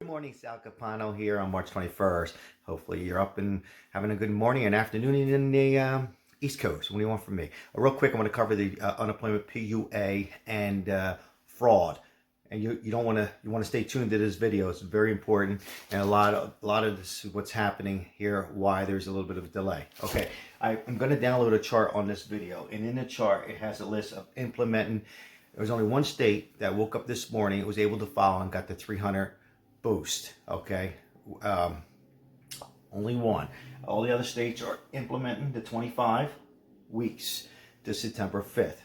Good morning, Sal Capano here on March 21st. Hopefully you're up and having a good morning and afternoon in the East Coast. What do you want from me? Real quick, I want to cover the unemployment PUA and fraud. And you don't want to, you want to stay tuned to this video. It's very important, and a lot of this is what's happening here, why there's a little bit of a delay. Okay, I'm going to download a chart on this video, and in the chart it has a list of implementing. There was only one state that woke up this morning, it was able to file and got the 300 boost. Okay, only one. All the other states are implementing the 25 weeks to September 5th,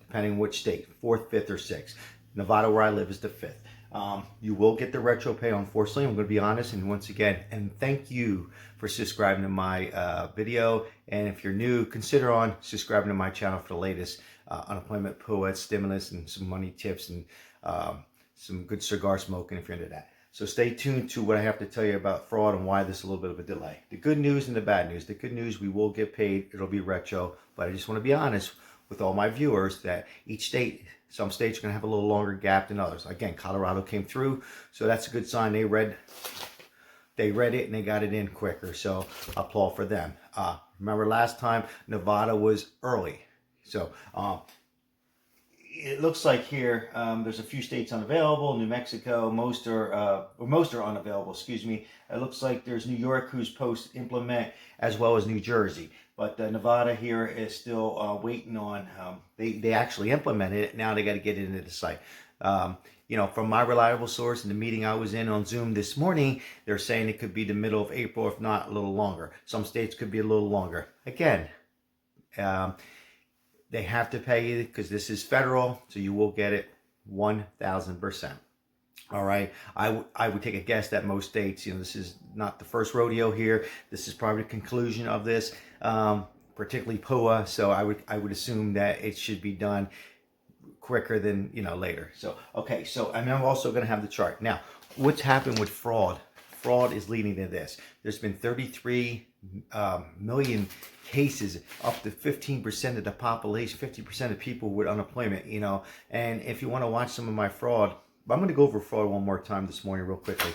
depending on which state, 4th, 5th, or 6th. Nevada, where I live, is the 5th. You will get the retro pay, unfortunately. I'm going to be honest, and once again, and thank you for subscribing to my video. And if you're new, consider on subscribing to my channel for the latest unemployment PUA, stimulus, and some money tips, and some good cigar smoking if you're into that. So stay tuned to what I have to tell you about fraud and why there's a little bit of a delay. The good news and the bad news. The good news, we will get paid. It'll be retro. But I just want to be honest with all my viewers that each state, some states are going to have a little longer gap than others. Again, Colorado came through, so that's a good sign. They read it and they got it in quicker. So I applaud for them. Remember last time Nevada was early. So it looks like here there's a few states unavailable. New Mexico, most are unavailable. Excuse me. It looks like there's New York who's post implement, as well as New Jersey. But Nevada here is still waiting on. They actually implemented it. Now they got to get it into the site. You know, from my reliable source in the meeting I was in on Zoom this morning, they're saying it could be the middle of April, if not a little longer. Some states could be a little longer. Again. They have to pay you because this is federal, so you will get it 1,000%. All right. I would take a guess that most states, you know, this is not the first rodeo here. This is probably the conclusion of this, particularly PUA. So I would assume that it should be done quicker than, you know, later. So okay. So I'm also going to have the chart now. What's happened with fraud? Fraud is leading to this. There's been 33 million cases, up to 15% of the population, 50% of people with unemployment, you know. And if you want to watch some of my fraud, I'm going to go over fraud one more time this morning real quickly.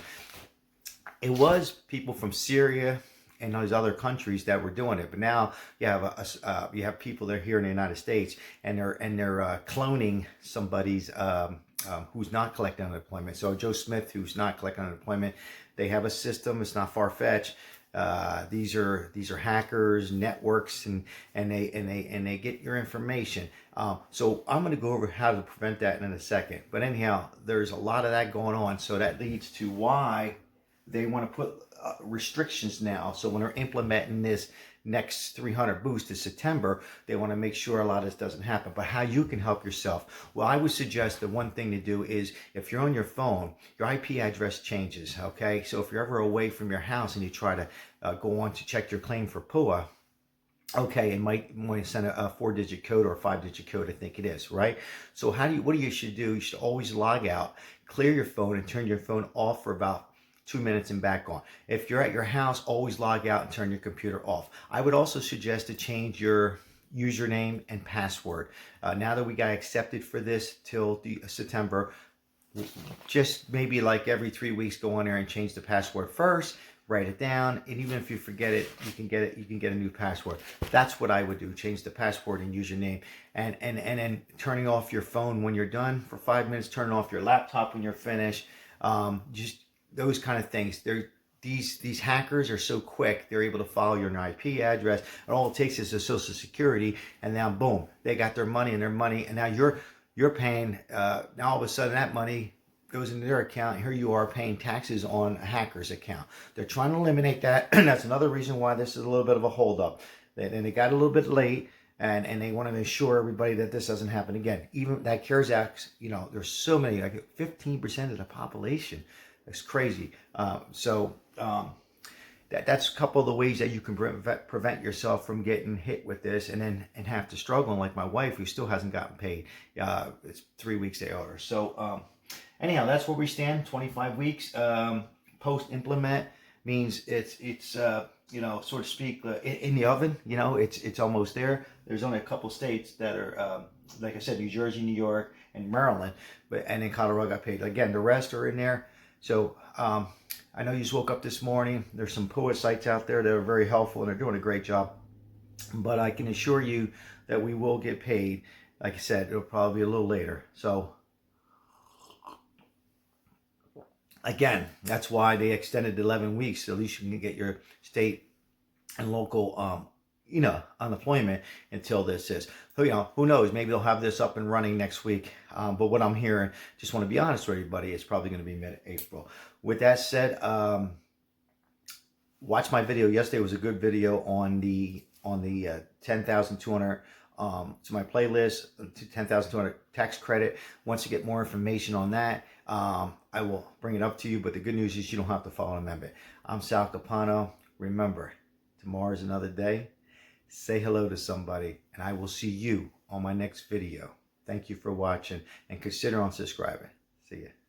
It was people from Syria and those other countries that were doing it, but now you have people that are here in the United States, and they're cloning somebody's who's not collecting unemployment. So Joe Smith, who's not collecting unemployment, they have a system. It's not far-fetched. These are hackers, networks, and they get your information. So I'm going to go over how to prevent that in a second. But anyhow, there's a lot of that going on. So that leads to why they want to put restrictions now. So when they're implementing this next 300 boost to September, they want to make sure a lot of this doesn't happen. But how you can help yourself? Well, I would suggest the one thing to do is, if you're on your phone, your IP address changes. Okay, so if you're ever away from your house and you try to go on to check your claim for PUA, okay, it might want to send a 4-digit code or a 5-digit code, I think it is, right? So what you should do, you should always log out, clear your phone, and turn your phone off for about 2 minutes and back on. If you're at your house, always log out and turn your computer off. I would also suggest to change your username and password. Now that we got accepted for this till September, just maybe like every 3 weeks, go on there and change the password first, write it down, and even if you forget it, you can get a new password. That's what I would do. Change the password and username, and then turning off your phone when you're done for 5 minutes, turning off your laptop when you're finished. Just those kind of things. These hackers are so quick, they're able to follow your IP address, and all it takes is a social security, and now boom, they got their money, and now you're paying, now all of a sudden that money goes into their account, and here you are paying taxes on a hacker's account. They're trying to eliminate that, and that's another reason why this is a little bit of a holdup. And they got a little bit late, and they want to assure everybody that this doesn't happen again. Even that CARES Act, you know, there's so many, like 15% of the population. It's crazy. That's a couple of the ways that you can prevent yourself from getting hit with this and have to struggle. And like my wife, who still hasn't gotten paid, it's 3 weeks they owe her. So anyhow, that's where we stand. 25 weeks post implement means it's you know, so to speak, in the oven. You know, it's almost there. There's only a couple states that are like I said, New Jersey, New York, and Maryland, and then Colorado got paid. Again, the rest are in there. So I know you just woke up this morning. There's some PUA sites out there that are very helpful and they're doing a great job. But I can assure you that we will get paid. Like I said, it'll probably be a little later. So again, that's why they extended 11 weeks. So at least you can get your state and local unemployment until this is. So, who knows? Maybe they'll have this up and running next week. But what I'm hearing, just want to be honest with everybody, it's probably going to be mid-April. With that said, watch my video yesterday. It was a good video on the 10,200 to my playlist, 10,200 tax credit. Once you get more information on that, I will bring it up to you. But the good news is you don't have to follow an amendment. I'm Sal Capano. Remember, tomorrow's another day. Say hello to somebody, and I will see you on my next video. Thank you for watching, and consider on subscribing. See ya.